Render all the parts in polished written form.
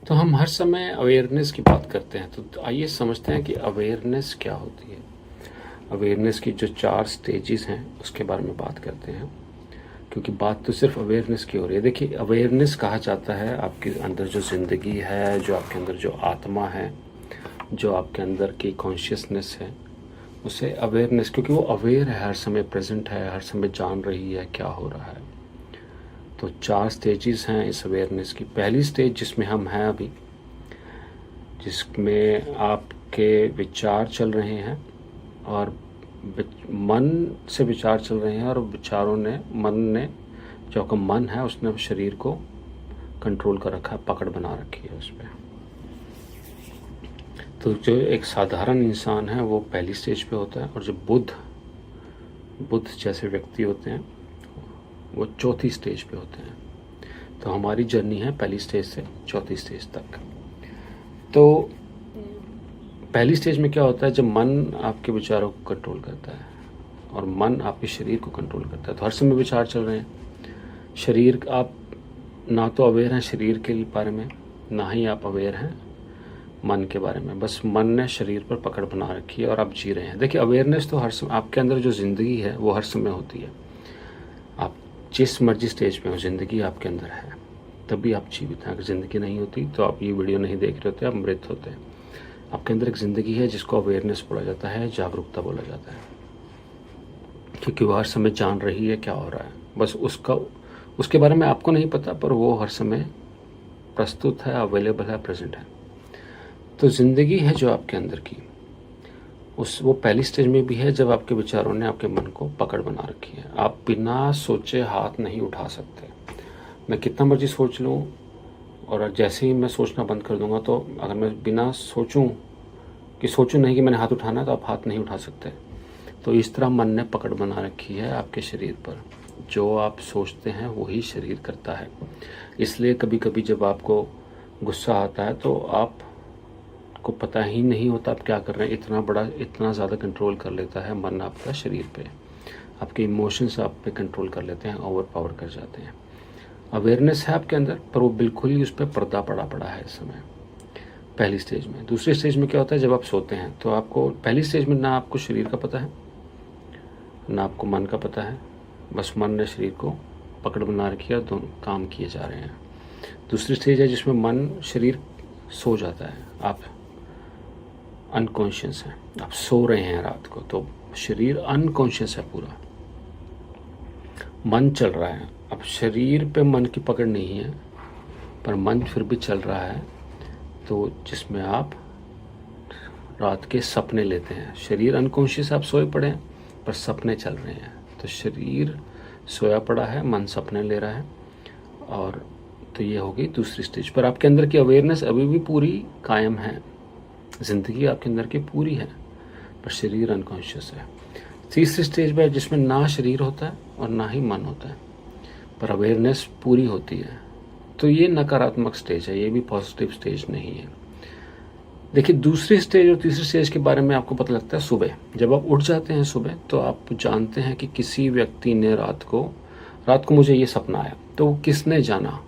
तो हम हर समय अवेयरनेस की बात करते हैं, तो आइए समझते हैं कि अवेयरनेस क्या होती है। अवेयरनेस की जो 4 स्टेजेस हैं उसके बारे में बात करते हैं, क्योंकि बात तो सिर्फ अवेयरनेस की हो रही है। देखिए, अवेयरनेस कहा जाता है आपके अंदर जो ज़िंदगी है, जो आपके अंदर जो आत्मा है, जो आपके अंदर की कॉन्शियसनेस है, उसे अवेयरनेस, क्योंकि वो अवेयर है, हर समय प्रेजेंट है, हर समय जान रही है क्या हो रहा है। तो 4 स्टेजेस हैं इस अवेयरनेस की। पहली स्टेज जिसमें हम हैं अभी, जिसमें आपके विचार चल रहे हैं और मन से विचार चल रहे हैं, और विचारों ने, मन ने, जो आपका मन है उसने शरीर को कंट्रोल कर रखा है, पकड़ बना रखी है उस पर। तो जो एक साधारण इंसान है वो पहली स्टेज पे होता है, और जो बुद्ध जैसे व्यक्ति होते हैं वो चौथी स्टेज पे होते हैं। तो हमारी जर्नी है पहली स्टेज से चौथी स्टेज तक। तो पहली स्टेज में क्या होता है, जब मन आपके विचारों को कंट्रोल करता है और मन आपके शरीर को कंट्रोल करता है। तो हर समय विचार चल रहे हैं, शरीर, आप ना तो अवेयर हैं शरीर के बारे में, ना ही आप अवेयर हैं मन के बारे में। बस मन ने शरीर पर पकड़ बना रखी है और आप जी रहे हैं। देखिए, अवेयरनेस तो हर समय आपके अंदर जो ज़िंदगी है वो हर समय होती है। आप जिस मर्जी स्टेज पे हो, ज़िंदगी आपके अंदर है, तभी आप जीवित हैं। अगर ज़िंदगी नहीं होती तो आप ये वीडियो नहीं देख रहे होते, आप मृत होते हैं। आपके अंदर एक ज़िंदगी है जिसको अवेयरनेस बोला जाता है, जागरूकता बोला जाता है, क्योंकि वो हर समय जान रही है क्या हो रहा है। बस उसके बारे में आपको नहीं पता, पर वो हर समय प्रस्तुत है, अवेलेबल है, प्रेजेंट है। तो ज़िंदगी है जो आपके अंदर की, वो पहली स्टेज में भी है जब आपके विचारों ने आपके मन को पकड़ बना रखी है। आप बिना सोचे हाथ नहीं उठा सकते। मैं कितना मर्जी सोच लूँ, और जैसे ही मैं सोचना बंद कर दूंगा, तो अगर मैं बिना सोचूं कि सोचूं नहीं कि मैंने हाथ उठाना है, तो आप हाथ नहीं उठा सकते। तो इस तरह मन ने पकड़ बना रखी है आपके शरीर पर। जो आप सोचते हैं वही शरीर करता है। इसलिए कभी कभी जब आपको गुस्सा आता है तो आपको पता ही नहीं होता आप क्या कर रहे हैं। इतना ज़्यादा कंट्रोल कर लेता है मन आपका शरीर पे। आपके इमोशंस आप पे कंट्रोल कर लेते हैं, ओवर पावर कर जाते हैं। अवेयरनेस है आपके अंदर, पर वो बिल्कुल ही उस पर पर्दा पड़ा है इस समय, पहली स्टेज में। दूसरी स्टेज में क्या होता है, जब आप सोते हैं तो आपको पहली स्टेज में ना आपको शरीर का पता है, ना आपको मन का पता है। बस मन ने शरीर को पकड़ बना रखी है, दोनों काम किए जा रहे हैं। दूसरी स्टेज है जिसमें मन, शरीर सो जाता है, आप अनकॉन्शियस हैं, आप सो रहे हैं रात को, तो शरीर अनकॉन्शियस है पूरा, मन चल रहा है। अब शरीर पे मन की पकड़ नहीं है, पर मन फिर भी चल रहा है। तो जिसमें आप रात के सपने लेते हैं। शरीर अनकॉन्शियस, आप सोए पड़े हैं, पर सपने चल रहे हैं। तो शरीर सोया पड़ा है, मन सपने ले रहा है। और तो ये हो गई दूसरी स्टेज। पर आपके अंदर की अवेयरनेस अभी भी पूरी कायम है, ज़िंदगी आपके अंदर की पूरी है, पर शरीर अनकॉन्शियस है। तीसरी स्टेज में जिसमें ना शरीर होता है और ना ही मन होता है, पर अवेयरनेस पूरी होती है। तो ये नकारात्मक स्टेज है, ये भी पॉजिटिव स्टेज नहीं है। देखिए, दूसरी स्टेज और तीसरी स्टेज के बारे में आपको पता लगता है सुबह। जब आप उठ जाते हैं सुबह, तो आप जानते हैं कि किसी व्यक्ति ने रात को मुझे ये सपना आया। तो किसने जाना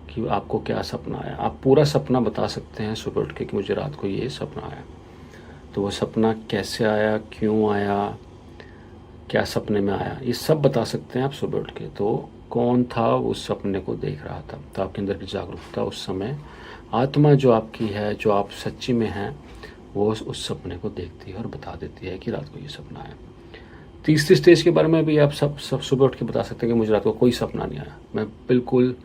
कि आपको क्या सपना आया? आप पूरा सपना बता सकते हैं सुबह उठ के कि मुझे रात को ये सपना आया। तो वो सपना कैसे आया, क्यों आया, क्या सपने में आया, ये सब बता सकते हैं आप सुबह उठ के। तो कौन था उस सपने को देख रहा था? तो आपके अंदर की जागरूकता उस समय, आत्मा जो आपकी है, जो आप सच्ची में हैं, वो उस सपने को देखती है और बता देती है कि रात को ये सपना आया। तीसरी स्टेज के बारे में भी आप सब सुबह उठ के बता सकते हैं कि मुझे रात को कोई सपना नहीं आया, मैं बिल्कुल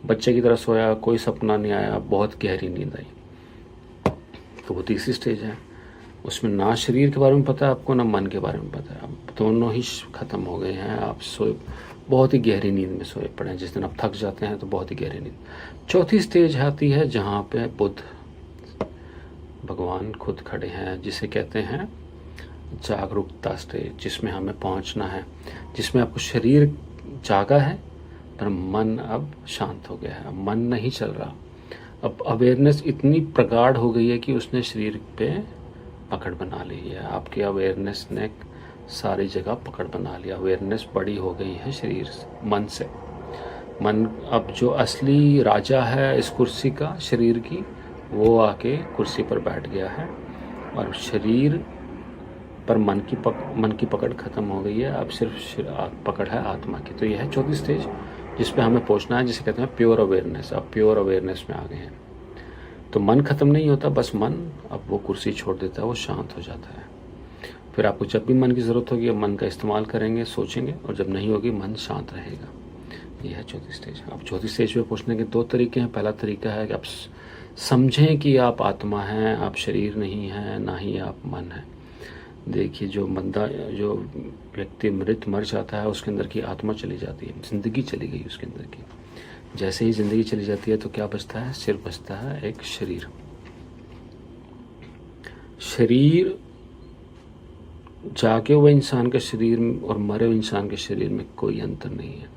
बच्चे की तरह सोया, कोई सपना नहीं आया, बहुत गहरी नींद आई। तो वो तीसरी स्टेज है। उसमें ना शरीर के बारे में पता है आपको, ना मन के बारे में पता है। अब दोनों ही ख़त्म हो गए हैं, आप सोए, बहुत ही गहरी नींद में सोए पड़े हैं। जिस दिन आप थक जाते हैं तो बहुत ही गहरी नींद। चौथी स्टेज आती है जहाँ पे बुद्ध भगवान खुद खड़े हैं, जिसे कहते हैं जागरूकता स्टेज, जिसमें हमें पहुँचना है, जिसमें आपको शरीर जागा है पर मन अब शांत हो गया है, मन नहीं चल रहा। अब अवेयरनेस इतनी प्रगाढ़ हो गई है कि उसने शरीर पे पकड़ बना ली है। आपकी अवेयरनेस ने सारी जगह पकड़ बना लिया। अवेयरनेस बड़ी हो गई है शरीर से, मन से। मन, अब जो असली राजा है इस कुर्सी का, शरीर की, वो आके कुर्सी पर बैठ गया है और शरीर पर मन की पकड़ ख़त्म हो गई है। अब सिर्फ पकड़ है आत्मा की। तो यह है चौथी स्टेज जिस पे हमें पहुंचना है, जिसे कहते हैं प्योर अवेयरनेस। अब प्योर अवेयरनेस में आ गए हैं। तो मन ख़त्म नहीं होता, बस मन अब वो कुर्सी छोड़ देता है, वो शांत हो जाता है। फिर आपको जब भी मन की ज़रूरत होगी, अब मन का इस्तेमाल करेंगे, सोचेंगे, और जब नहीं होगी मन शांत रहेगा। ये है चौथी स्टेज। अब चौथी स्टेज पे पहुंचने के दो तरीके हैं। पहला तरीका है कि आप समझें कि आप आत्मा हैं, आप शरीर नहीं हैं, ना ही आप मन हैं। देखिए, जो व्यक्ति मर जाता है, उसके अंदर की आत्मा चली जाती है, ज़िंदगी चली गई उसके अंदर की। जैसे ही ज़िंदगी चली जाती है तो क्या बचता है? सिर्फ बचता है एक शरीर। शरीर जागे हुए इंसान के शरीर और मरे हुए इंसान के शरीर में कोई अंतर नहीं है।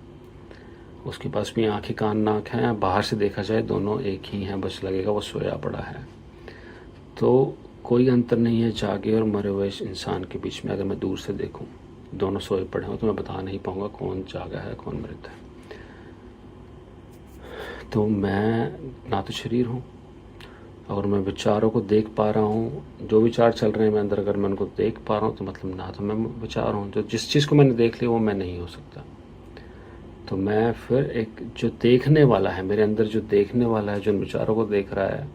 उसके पास भी आंखें, कान, नाक हैं, बाहर से देखा जाए दोनों एक ही हैं, बस लगेगा वो सोया पड़ा है। तो कोई अंतर नहीं है जागे और मरे हुए इंसान के बीच में। अगर मैं दूर से देखूं, दोनों सोए पड़े हों, तो मैं बता नहीं पाऊंगा कौन जागा है कौन मृत है। तो मैं ना तो शरीर हूँ, और मैं विचारों को देख पा रहा हूँ, जो विचार चल रहे हैं मेरे अंदर, अगर मैं उनको देख पा रहा हूँ तो मतलब ना तो मैं विचार हूँ। तो जिस चीज़ को मैंने देख लिया वो मैं नहीं हो सकता। तो मैं फिर एक जो देखने वाला है मेरे अंदर, जो देखने वाला है, जो इन विचारों को देख रहा है,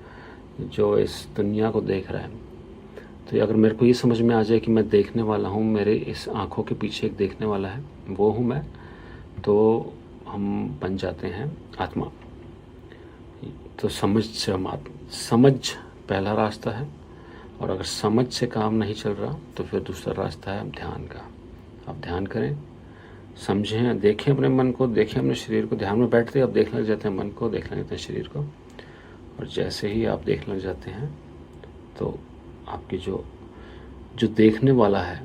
जो इस दुनिया को देख रहा है, तो अगर मेरे को ये समझ में आ जाए कि मैं देखने वाला हूँ, मेरे इस आँखों के पीछे एक देखने वाला है, वो हूँ मैं, तो हम बन जाते हैं आत्मा। तो समझ पहला रास्ता है, और अगर समझ से काम नहीं चल रहा तो फिर दूसरा रास्ता है ध्यान का। आप ध्यान करें, समझें, देखें अपने मन को, देखें अपने शरीर को। ध्यान में बैठते आप देखने लग जाते हैं मन को, देखने लग जाते हैं शरीर को, और जैसे ही आप देखने लग जाते हैं तो आपकी जो देखने वाला है,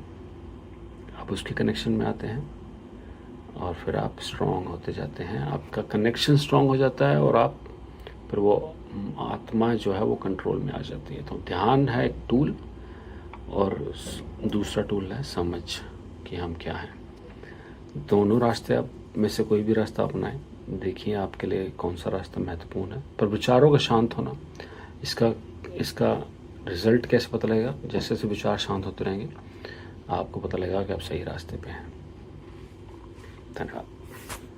आप उसके कनेक्शन में आते हैं, और फिर आप स्ट्रांग होते जाते हैं। आपका कनेक्शन स्ट्रांग हो जाता है, और आप फिर वो आत्मा जो है वो कंट्रोल में आ जाती है। तो ध्यान है एक टूल, और दूसरा टूल है समझ कि हम क्या हैं। दोनों रास्ते आप में से कोई भी रास्ता अपनाएं, देखिए आपके लिए कौन सा रास्ता महत्वपूर्ण है। पर विचारों का शांत होना, इसका रिजल्ट कैसे पता लगेगा? जैसे जैसे विचार शांत होते रहेंगे, आपको पता लगेगा कि आप सही रास्ते पे हैं। धन्यवाद।